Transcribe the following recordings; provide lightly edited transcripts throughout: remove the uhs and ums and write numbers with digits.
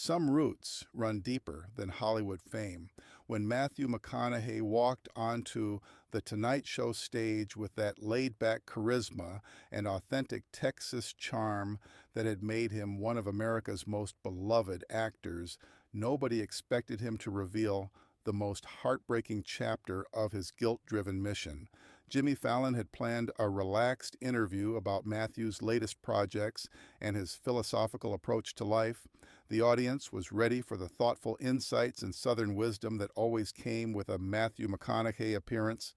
Some roots run deeper than Hollywood fame. When Matthew McConaughey walked onto the Tonight Show stage with that laid-back charisma and authentic Texas charm that had made him one of America's most beloved actors, nobody expected him to reveal the most heartbreaking chapter of his guilt-driven mission. Jimmy Fallon had planned a relaxed interview about Matthew's latest projects and his philosophical approach to life. The audience was ready for the thoughtful insights and Southern wisdom that always came with a Matthew McConaughey appearance.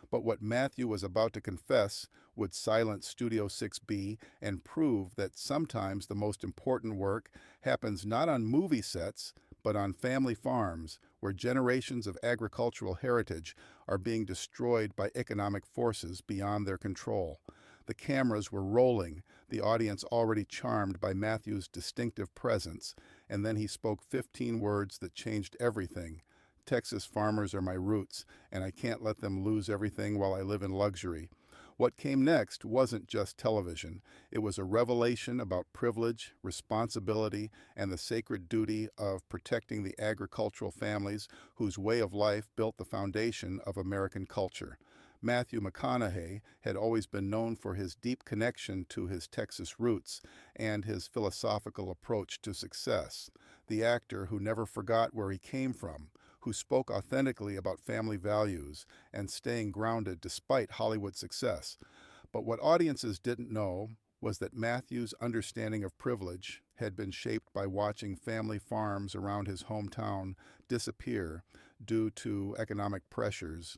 But what Matthew was about to confess would silence Studio 6B and prove that sometimes the most important work happens not on movie sets, but on family farms, where generations of agricultural heritage are being destroyed by economic forces beyond their control. The cameras were rolling, the audience already charmed by Matthew's distinctive presence, and then he spoke 15 words that changed everything. Texas farmers are my roots, and I can't let them lose everything while I live in luxury. What came next wasn't just television. It was a revelation about privilege, responsibility, and the sacred duty of protecting the agricultural families whose way of life built the foundation of American culture. Matthew McConaughey had always been known for his deep connection to his Texas roots and his philosophical approach to success. The actor who never forgot where he came from, who spoke authentically about family values and staying grounded despite Hollywood success. But what audiences didn't know was that Matthew's understanding of privilege had been shaped by watching family farms around his hometown disappear due to economic pressures,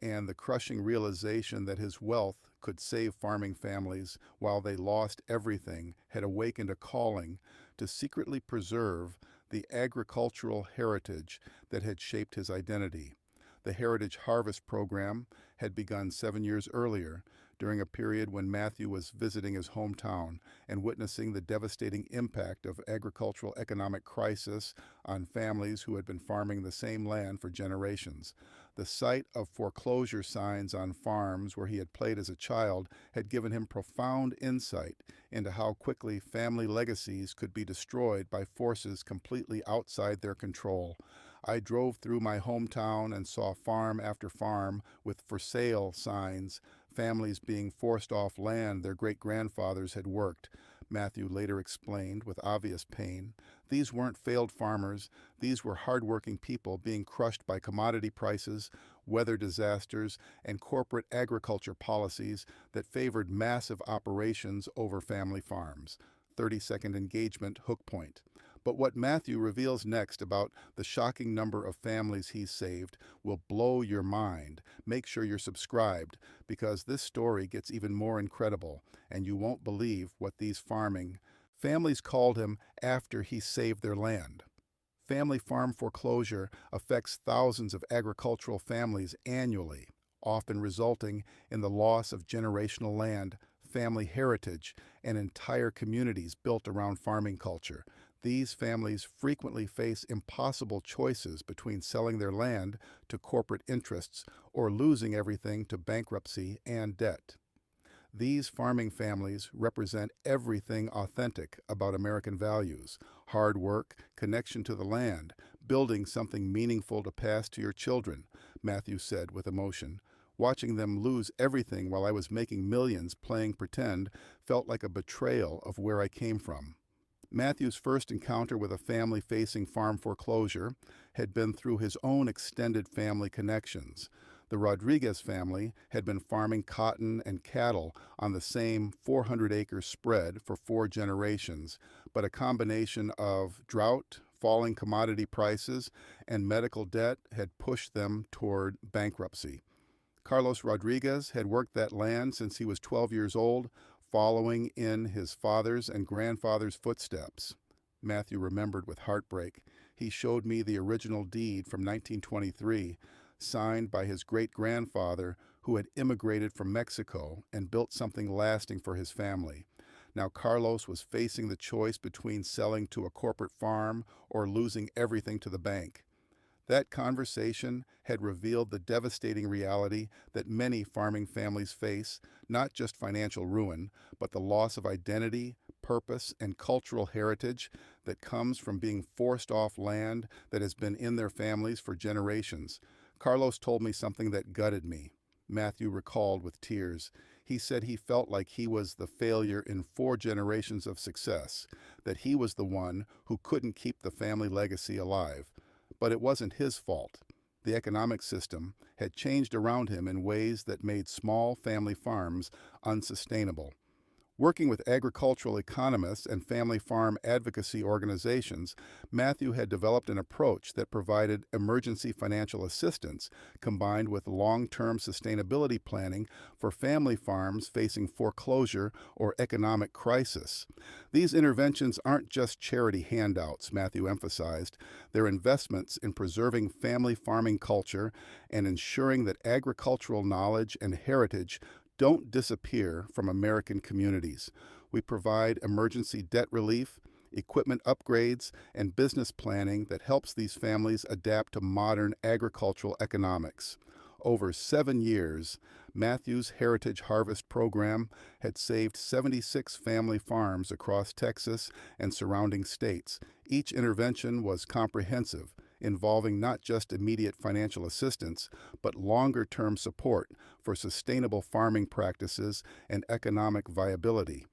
and the crushing realization that his wealth could save farming families while they lost everything had awakened a calling to secretly preserve the agricultural heritage that had shaped his identity. The Heritage Harvest Program had begun 7 years earlier, during a period when Matthew was visiting his hometown and witnessing the devastating impact of agricultural economic crisis on families who had been farming the same land for generations. The sight of foreclosure signs on farms where he had played as a child had given him profound insight into how quickly family legacies could be destroyed by forces completely outside their control. I drove through my hometown and saw farm after farm with for sale signs, families being forced off land their great-grandfathers had worked, Matthew later explained with obvious pain. These weren't failed farmers, these were hardworking people being crushed by commodity prices, weather disasters, and corporate agriculture policies that favored massive operations over family farms. 30-second engagement hook point. But what Matthew reveals next about the shocking number of families he's saved will blow your mind. Make sure you're subscribed, because this story gets even more incredible, and you won't believe what these farming families called him after he saved their land. Family farm foreclosure affects thousands of agricultural families annually, often resulting in the loss of generational land, family heritage, and entire communities built around farming culture. These families frequently face impossible choices between selling their land to corporate interests or losing everything to bankruptcy and debt. These farming families represent everything authentic about American values: hard work, connection to the land, building something meaningful to pass to your children, Matthew said with emotion. Watching them lose everything while I was making millions playing pretend felt like a betrayal of where I came from. Matthew's first encounter with a family facing farm foreclosure had been through his own extended family connections. The Rodriguez family had been farming cotton and cattle on the same 400-acre spread for 4 generations, but a combination of drought, falling commodity prices, and medical debt had pushed them toward bankruptcy. Carlos Rodriguez had worked that land since he was 12 years old, following in his father's and grandfather's footsteps. Matthew remembered with heartbreak. He showed me the original deed from 1923, signed by his great-grandfather who had immigrated from Mexico and built something lasting for his family. Now Carlos was facing the choice between selling to a corporate farm or losing everything to the bank. That conversation had revealed the devastating reality that many farming families face, not just financial ruin, but the loss of identity, purpose and cultural heritage that comes from being forced off land that has been in their families for generations. Carlos told me something that gutted me. Matthew recalled with tears. He said he felt like he was the failure in 4 generations of success, that he was the one who couldn't keep the family legacy alive. But it wasn't his fault. The economic system had changed around him in ways that made small family farms unsustainable. Working with agricultural economists and family farm advocacy organizations, Matthew had developed an approach that provided emergency financial assistance combined with long-term sustainability planning for family farms facing foreclosure or economic crisis. These interventions aren't just charity handouts, Matthew emphasized. They're investments in preserving family farming culture and ensuring that agricultural knowledge and heritage don't disappear from American communities. We provide emergency debt relief, equipment upgrades, and business planning that helps these families adapt to modern agricultural economics. Over 7 years, Matthew's Heritage Harvest Program had saved 76 family farms across Texas and surrounding states. Each intervention was comprehensive, involving not just immediate financial assistance, but longer-term support for sustainable farming practices and economic viability.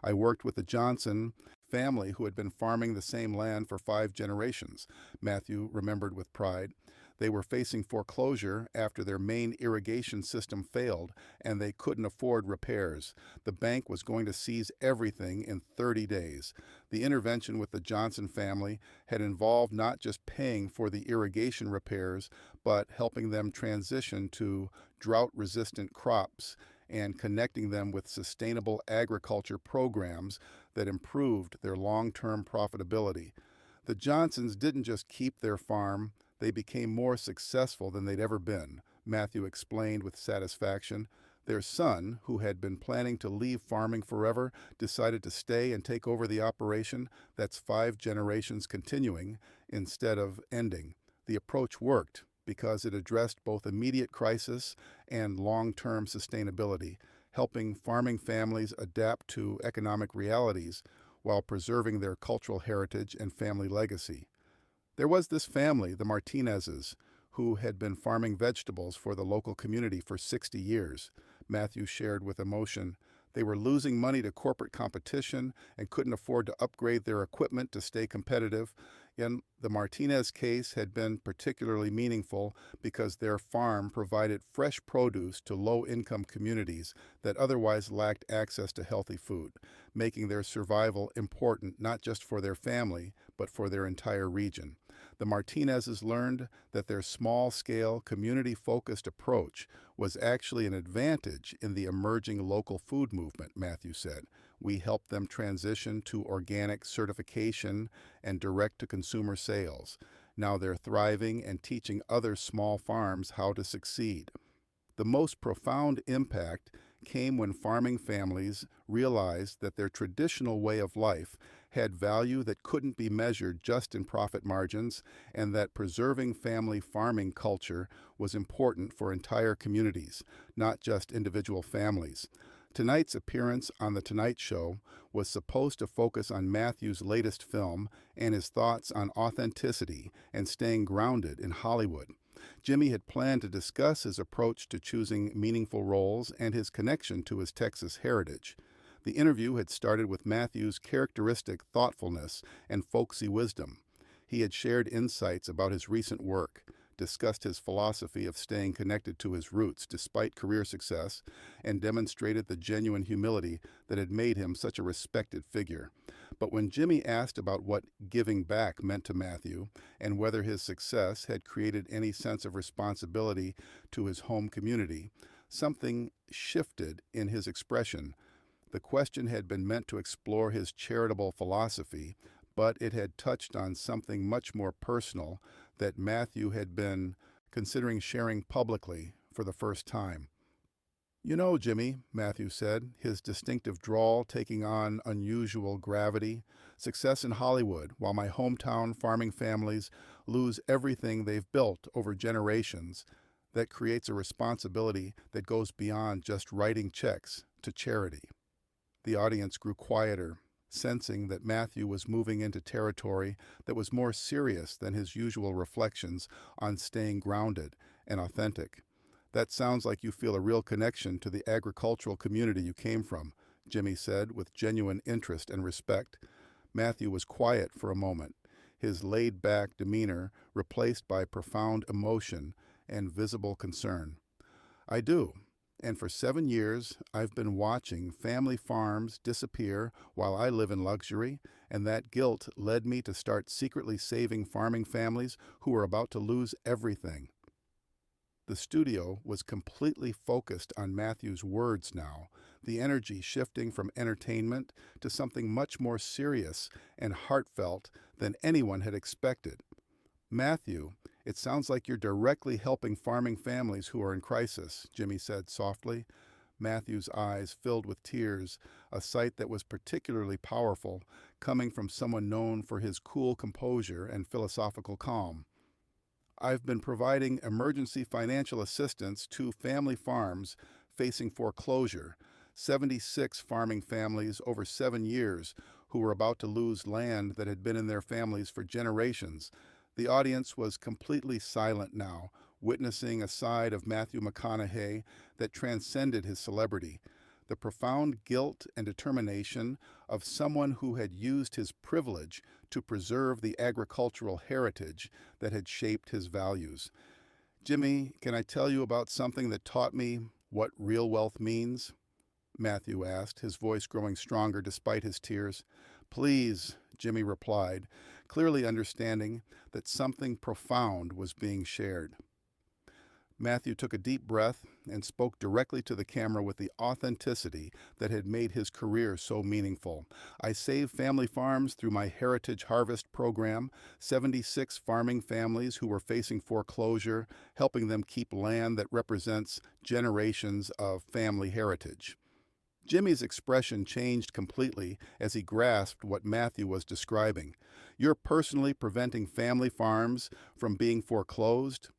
I worked with the Johnson family who had been farming the same land for 5 generations, Matthew remembered with pride. They were facing foreclosure after their main irrigation system failed and they couldn't afford repairs. The bank was going to seize everything in 30 days. The intervention with the Johnson family had involved not just paying for the irrigation repairs, but helping them transition to drought-resistant crops and connecting them with sustainable agriculture programs that improved their long-term profitability. The Johnsons didn't just keep their farm, they became more successful than they'd ever been, Matthew explained with satisfaction. Their son, who had been planning to leave farming forever, decided to stay and take over the operation. That's 5 generations continuing instead of ending. The approach worked because it addressed both immediate crisis and long-term sustainability, helping farming families adapt to economic realities while preserving their cultural heritage and family legacy. There was this family, the Martinezes, who had been farming vegetables for the local community for 60 years. Matthew shared with emotion. They were losing money to corporate competition and couldn't afford to upgrade their equipment to stay competitive. And the Martinez case had been particularly meaningful because their farm provided fresh produce to low-income communities that otherwise lacked access to healthy food, making their survival important not just for their family, but for their entire region. The Martinezes learned that their small-scale, community-focused approach was actually an advantage in the emerging local food movement, Matthew said. We helped them transition to organic certification and direct-to-consumer sales. Now they're thriving and teaching other small farms how to succeed. The most profound impact came when farming families realized that their traditional way of life had value that couldn't be measured just in profit margins, and that preserving family farming culture was important for entire communities, not just individual families. Tonight's appearance on The Tonight Show was supposed to focus on Matthew's latest film and his thoughts on authenticity and staying grounded in Hollywood. Jimmy had planned to discuss his approach to choosing meaningful roles and his connection to his Texas heritage. The interview had started with Matthew's characteristic thoughtfulness and folksy wisdom. He had shared insights about his recent work, discussed his philosophy of staying connected to his roots despite career success, and demonstrated the genuine humility that had made him such a respected figure. But when Jimmy asked about what giving back meant to Matthew and whether his success had created any sense of responsibility to his home community, something shifted in his expression. The question had been meant to explore his charitable philosophy, but it had touched on something much more personal that Matthew had been considering sharing publicly for the first time. "You know, Jimmy," Matthew said, his distinctive drawl taking on unusual gravity, "success in Hollywood, while my hometown farming families lose everything they've built over generations, that creates a responsibility that goes beyond just writing checks to charity." The audience grew quieter. sensing that Matthew was moving into territory that was more serious than his usual reflections on staying grounded and authentic. "That sounds like you feel a real connection to the agricultural community you came from," Jimmy said with genuine interest and respect. Matthew was quiet for a moment, his laid-back demeanor replaced by profound emotion and visible concern. "I do. And for 7 years, I've been watching family farms disappear while I live in luxury, and that guilt led me to start secretly saving farming families who were about to lose everything." The studio was completely focused on Matthew's words now, the energy shifting from entertainment to something much more serious and heartfelt than anyone had expected. "Matthew, it sounds like you're directly helping farming families who are in crisis," Jimmy said softly. Matthew's eyes filled with tears, a sight that was particularly powerful, coming from someone known for his cool composure and philosophical calm. "I've been providing emergency financial assistance to family farms facing foreclosure, 76 farming families over 7 years who were about to lose land that had been in their families for generations." The audience was completely silent now, witnessing a side of Matthew McConaughey that transcended his celebrity, the profound guilt and determination of someone who had used his privilege to preserve the agricultural heritage that had shaped his values. "Jimmy, can I tell you about something that taught me what real wealth means?" Matthew asked, his voice growing stronger despite his tears. "Please," Jimmy replied, clearly understanding that something profound was being shared. Matthew took a deep breath and spoke directly to the camera with the authenticity that had made his career so meaningful. "I save family farms through my Heritage Harvest program, 76 farming families who were facing foreclosure, helping them keep land that represents generations of family heritage." Jimmy's expression changed completely as he grasped what Matthew was describing. "You're personally preventing family farms from being foreclosed?"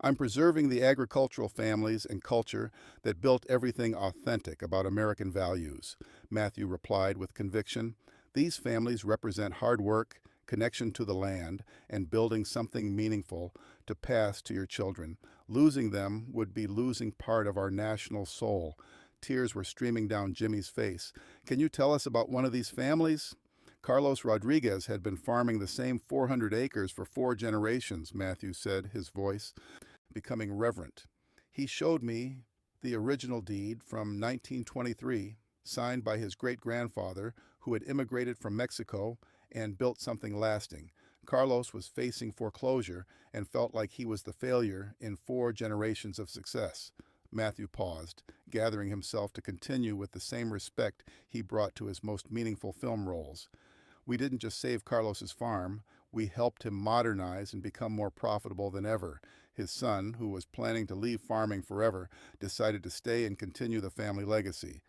"I'm preserving the agricultural families and culture that built everything authentic about American values," Matthew replied with conviction. "These families represent hard work, connection to the land, and building something meaningful to pass to your children. Losing them would be losing part of our national soul." Tears were streaming down Jimmy's face. "Can you tell us about one of these families?" "Carlos Rodriguez had been farming the same 400 acres for 4 generations," Matthew said, his voice becoming reverent. "He showed me the original deed from 1923, signed by his great-grandfather, who had immigrated from Mexico and built something lasting. Carlos was facing foreclosure and felt like he was the failure in 4 generations of success." Matthew paused, gathering himself to continue with the same respect he brought to his most meaningful film roles. "We didn't just save Carlos's farm, we helped him modernize and become more profitable than ever. His son, who was planning to leave farming forever, decided to stay and continue the family legacy."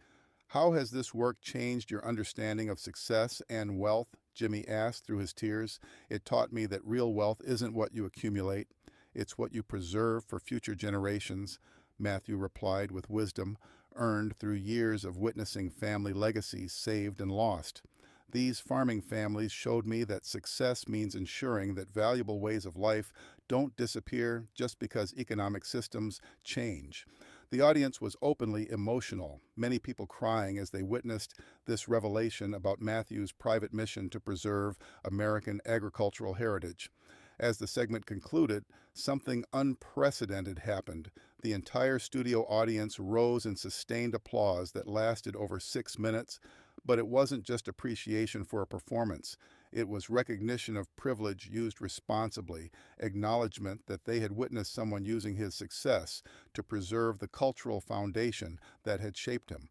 "How has this work changed your understanding of success and wealth?" Jimmy asked through his tears. "It taught me that real wealth isn't what you accumulate, it's what you preserve for future generations," Matthew replied with wisdom earned through years of witnessing family legacies saved and lost. "These farming families showed me that success means ensuring that valuable ways of life don't disappear just because economic systems change." The audience was openly emotional, many people crying as they witnessed this revelation about Matthew's private mission to preserve American agricultural heritage. As the segment concluded, something unprecedented happened. The entire studio audience rose in sustained applause that lasted over 6 minutes, but it wasn't just appreciation for a performance. It was recognition of privilege used responsibly, acknowledgement that they had witnessed someone using his success to preserve the cultural foundation that had shaped him.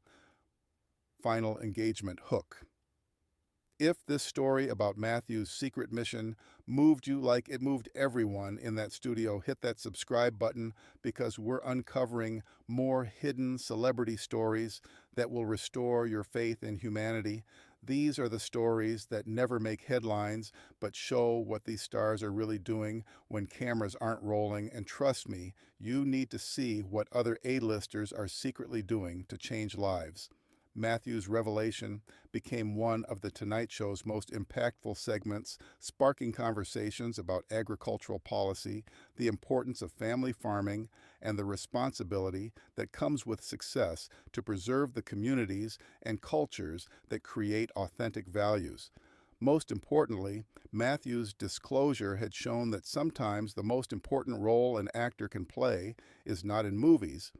Final engagement hook. If this story about Matthew's secret mission moved you like it moved everyone in that studio, hit that subscribe button, because we're uncovering more hidden celebrity stories that will restore your faith in humanity. These are the stories that never make headlines, but show what these stars are really doing when cameras aren't rolling. And trust me, you need to see what other A-listers are secretly doing to change lives. Matthew's revelation became one of The Tonight Show's most impactful segments, sparking conversations about agricultural policy, the importance of family farming, and the responsibility that comes with success to preserve the communities and cultures that create authentic values. Most importantly, Matthew's disclosure had shown that sometimes the most important role an actor can play is not in movies,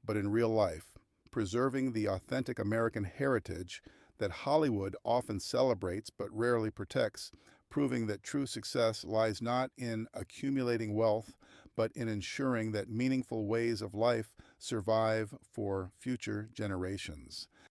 but in real life, preserving the authentic American heritage that Hollywood often celebrates but rarely protects, proving that true success lies not in accumulating wealth, but in ensuring that meaningful ways of life survive for future generations.